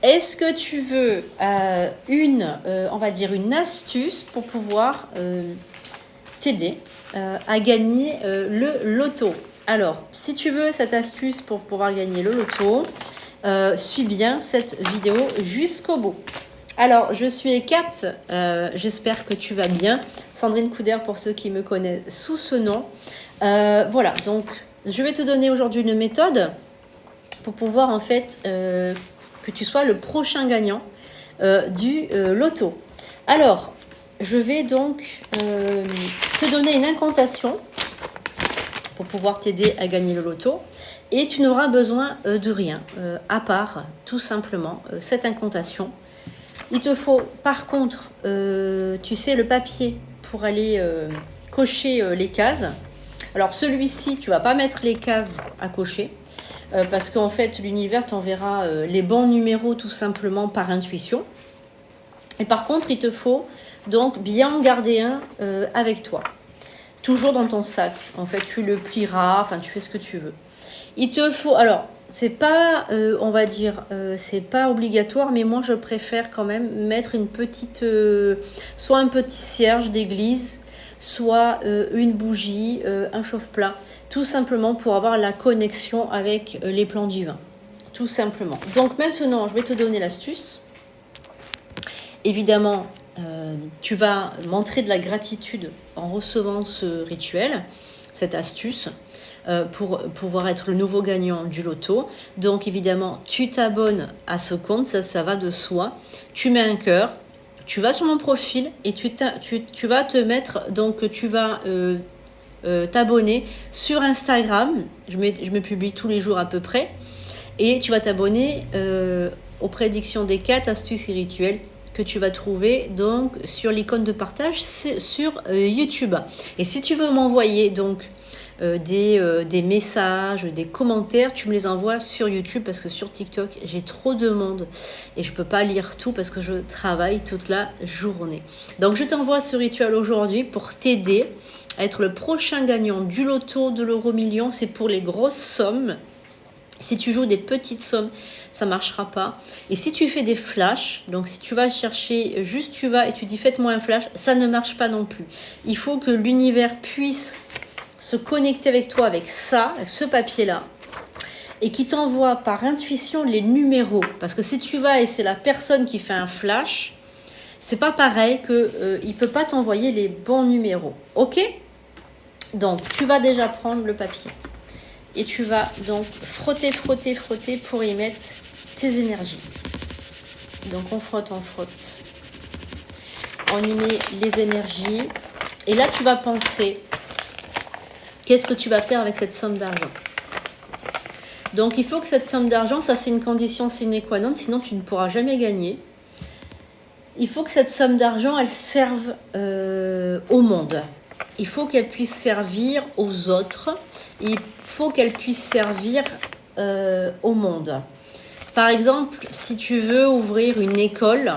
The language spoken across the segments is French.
Est-ce que tu veux on va dire une astuce pour pouvoir t'aider à gagner le loto? Alors, si tu veux cette astuce pour pouvoir gagner le loto, suis bien cette vidéo jusqu'au bout. Alors, je suis Hécate, j'espère que tu vas bien. Sandrine Couder pour ceux qui me connaissent sous ce nom. Voilà, donc je vais te donner aujourd'hui une méthode pour pouvoir en fait que tu sois le prochain gagnant du loto. Alors, je vais donc te donner une incantation pour pouvoir t'aider à gagner le loto. Et tu n'auras besoin de rien, à part tout simplement cette incantation. Il te faut par contre, tu sais, le papier pour aller cocher les cases. Alors celui-ci, tu ne vas pas mettre les cases à cocher. Parce qu'en fait, l'univers t'enverra les bons numéros tout simplement par intuition. Et par contre, il te faut donc bien en garder un avec toi. Toujours dans ton sac. En fait, tu le plieras, enfin, tu fais ce que tu veux. Il te faut... Alors, c'est pas, on va dire, c'est pas obligatoire, mais moi, je préfère quand même mettre une petite... soit un petit cierge d'église, soit une bougie, un chauffe-plat, tout simplement pour avoir la connexion avec les plans divins, tout simplement. Donc maintenant, je vais te donner l'astuce. Évidemment, tu vas montrer de la gratitude en recevant ce rituel, cette astuce, pour pouvoir être le nouveau gagnant du loto. Donc évidemment, tu t'abonnes à ce compte, ça va de soi. Tu mets un cœur. Tu vas sur mon profil et tu vas te mettre, donc tu vas t'abonner sur Instagram. Je me publie tous les jours à peu près. Et tu vas t'abonner aux prédictions des 4 astuces et rituels que tu vas trouver donc sur l'icône de partage sur YouTube. Et si tu veux m'envoyer donc des messages, des commentaires, tu me les envoies sur YouTube parce que sur TikTok, j'ai trop de monde et je peux pas lire tout parce que je travaille toute la journée. Donc, je t'envoie ce rituel aujourd'hui pour t'aider à être le prochain gagnant du loto, de l'euro-million. C'est pour les grosses sommes. Si tu joues des petites sommes, ça ne marchera pas. Et si tu fais des flashs, donc si tu vas chercher, juste tu vas et tu dis faites-moi un flash, ça ne marche pas non plus. Il faut que l'univers puisse se connecter avec toi avec ça, avec ce papier-là, et qui t'envoie par intuition les numéros. Parce que si tu vas et c'est la personne qui fait un flash, c'est pas pareil que il peut pas t'envoyer les bons numéros. Ok? Donc tu vas déjà prendre le papier. Et tu vas donc frotter, frotter, frotter pour y mettre tes énergies. Donc on frotte, on frotte. On y met les énergies. Et là, tu vas penser, qu'est-ce que tu vas faire avec cette somme d'argent? Donc il faut que cette somme d'argent, ça c'est une condition sine qua non, sinon tu ne pourras jamais gagner. Il faut que cette somme d'argent, elle serve au monde. Il faut qu'elle puisse servir aux autres. Il faut qu'elle puisse servir au monde. Par exemple, si tu veux ouvrir une école,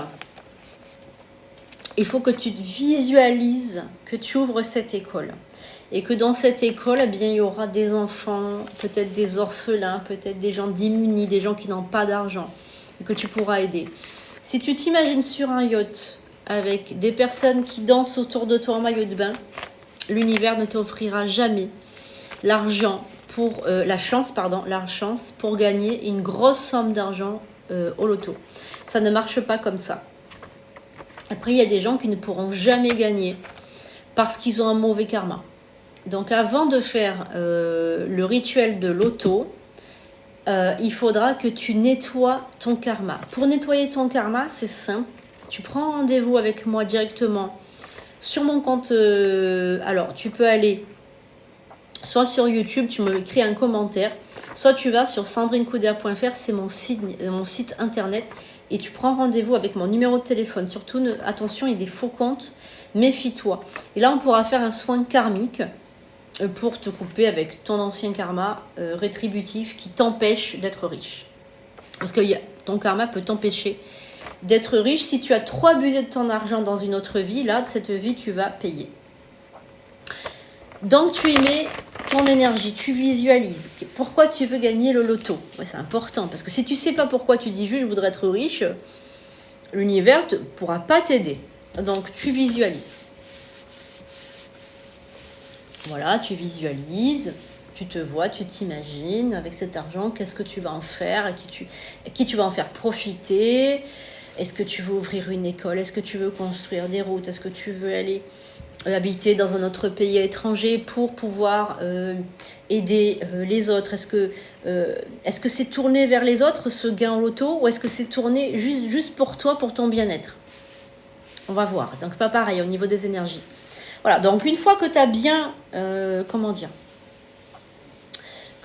il faut que tu te visualises que tu ouvres cette école. Et que dans cette école, eh bien, il y aura des enfants, peut-être des orphelins, peut-être des gens démunis, des gens qui n'ont pas d'argent, et que tu pourras aider. Si tu t'imagines sur un yacht avec des personnes qui dansent autour de toi en maillot de bain, l'univers ne t'offrira jamais l'argent pour la chance pour gagner une grosse somme d'argent au loto. Ça ne marche pas comme ça. Après, il y a des gens qui ne pourront jamais gagner parce qu'ils ont un mauvais karma. Donc, avant de faire le rituel de loto, il faudra que tu nettoies ton karma. Pour nettoyer ton karma, c'est simple. Tu prends rendez-vous avec moi directement sur mon compte. Alors, tu peux aller soit sur YouTube, tu me crées un commentaire, soit tu vas sur sandrinecouder.fr, c'est mon site internet, et tu prends rendez-vous avec mon numéro de téléphone. Surtout, attention, il y a des faux comptes, méfie-toi. Et là, on pourra faire un soin karmique pour te couper avec ton ancien karma rétributif qui t'empêche d'être riche. Parce que ton karma peut t'empêcher d'être riche. Si tu as trop abusé de ton argent dans une autre vie, là, de cette vie, tu vas payer. Donc, tu y mets ton énergie, tu visualises. Pourquoi tu veux gagner le loto? Ouais, c'est important, parce que si tu ne sais pas pourquoi tu dis juste « je voudrais être riche », l'univers ne pourra pas t'aider. Donc, tu visualises. Voilà, tu visualises, tu te vois, tu t'imagines avec cet argent, qu'est-ce que tu vas en faire, à qui tu vas en faire profiter. Est-ce que tu veux ouvrir une école? Est-ce que tu veux construire des routes? Est-ce que tu veux aller habiter dans un autre pays étranger pour pouvoir aider les autres? Est-ce que c'est tourné vers les autres, ce gain au loto, ou est-ce que c'est tourné juste pour toi, pour ton bien-être? On va voir. Donc, c'est pas pareil au niveau des énergies. Voilà, donc une fois que tu as bien, que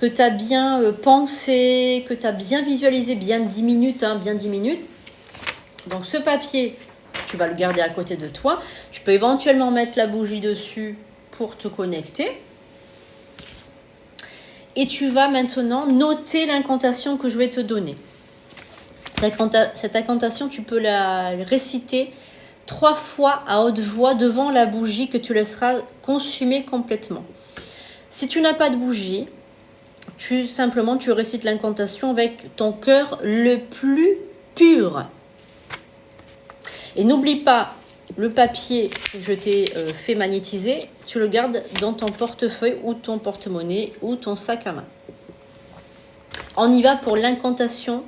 tu as bien pensé, que tu as bien visualisé, bien 10 minutes, donc ce papier, tu vas le garder à côté de toi. Tu peux éventuellement mettre la bougie dessus pour te connecter. Et tu vas maintenant noter l'incantation que je vais te donner. Cette incantation, tu peux la réciter 3 fois à haute voix devant la bougie que tu laisseras consumer complètement. Si tu n'as pas de bougie, tu récites l'incantation avec ton cœur le plus pur. Et n'oublie pas le papier que je t'ai fait magnétiser, tu le gardes dans ton portefeuille ou ton porte-monnaie ou ton sac à main. On y va pour l'incantation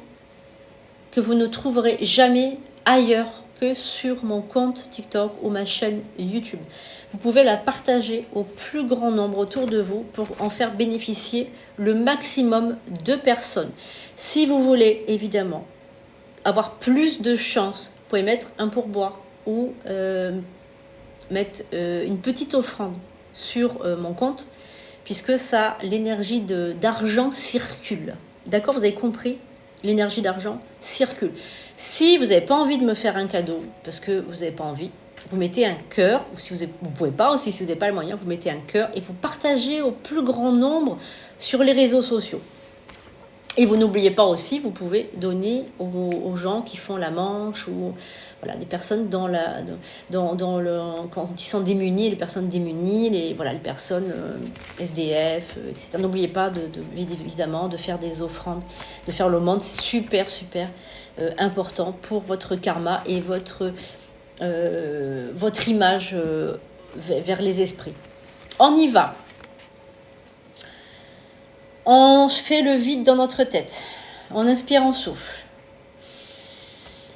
que vous ne trouverez jamais ailleurs que sur mon compte TikTok ou ma chaîne YouTube. Vous pouvez la partager au plus grand nombre autour de vous pour en faire bénéficier le maximum de personnes. Si vous voulez évidemment avoir plus de chance, vous pouvez mettre un pourboire ou mettre une petite offrande sur mon compte, puisque ça, l'énergie d'argent circule. D'accord, vous avez compris? L'énergie d'argent circule. Si vous n'avez pas envie de me faire un cadeau, parce que vous n'avez pas envie, vous mettez un cœur, ou si vous ne pouvez pas aussi, si vous n'avez pas le moyen, vous mettez un cœur et vous partagez au plus grand nombre sur les réseaux sociaux. Et vous n'oubliez pas aussi, vous pouvez donner aux gens qui font la manche ou voilà, des personnes quand ils sont démunis, les personnes démunies, les personnes SDF, etc. N'oubliez pas évidemment de faire des offrandes, de faire l'aumône. C'est super important pour votre karma et votre image vers les esprits. On y va. On fait le vide dans notre tête. On inspire, on souffle.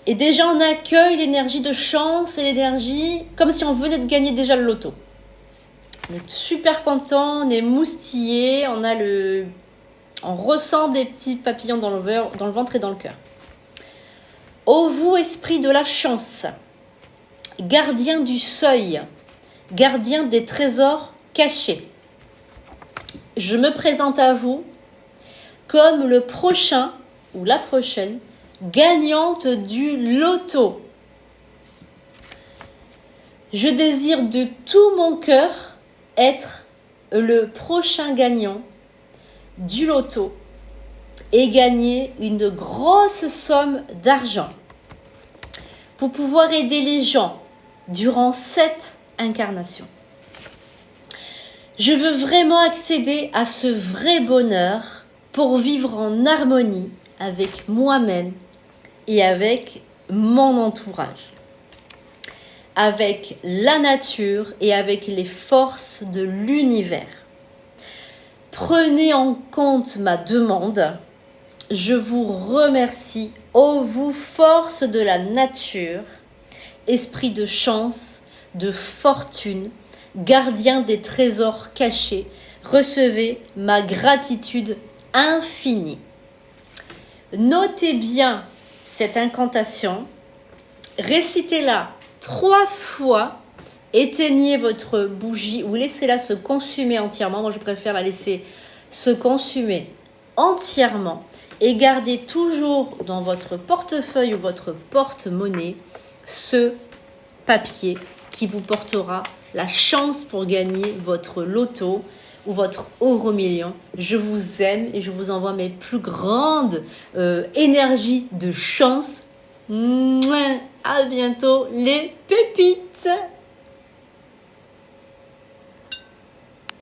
Et déjà, on accueille l'énergie de chance et l'énergie comme si on venait de gagner déjà le loto. On est super content, on est moustillé, on ressent des petits papillons dans le ventre et dans le cœur. Ô vous, esprit de la chance, gardien du seuil, gardien des trésors cachés, je me présente à vous comme le prochain ou la prochaine gagnante du loto. Je désire de tout mon cœur être le prochain gagnant du loto et gagner une grosse somme d'argent pour pouvoir aider les gens durant cette incarnation. Je veux vraiment accéder à ce vrai bonheur pour vivre en harmonie avec moi-même et avec mon entourage, avec la nature et avec les forces de l'univers. Prenez en compte ma demande. Je vous remercie, ô vous forces de la nature, esprit de chance, de fortune, gardien des trésors cachés, recevez ma gratitude infinie. Notez bien cette incantation, récitez-la 3 fois, éteignez votre bougie ou laissez-la se consumer entièrement. Moi, je préfère la laisser se consumer entièrement et gardez toujours dans votre portefeuille ou votre porte-monnaie ce papier qui vous portera la chance pour gagner votre loto ou votre euro-million. Je vous aime et je vous envoie mes plus grandes énergies de chance. Mouah, à bientôt les pépites.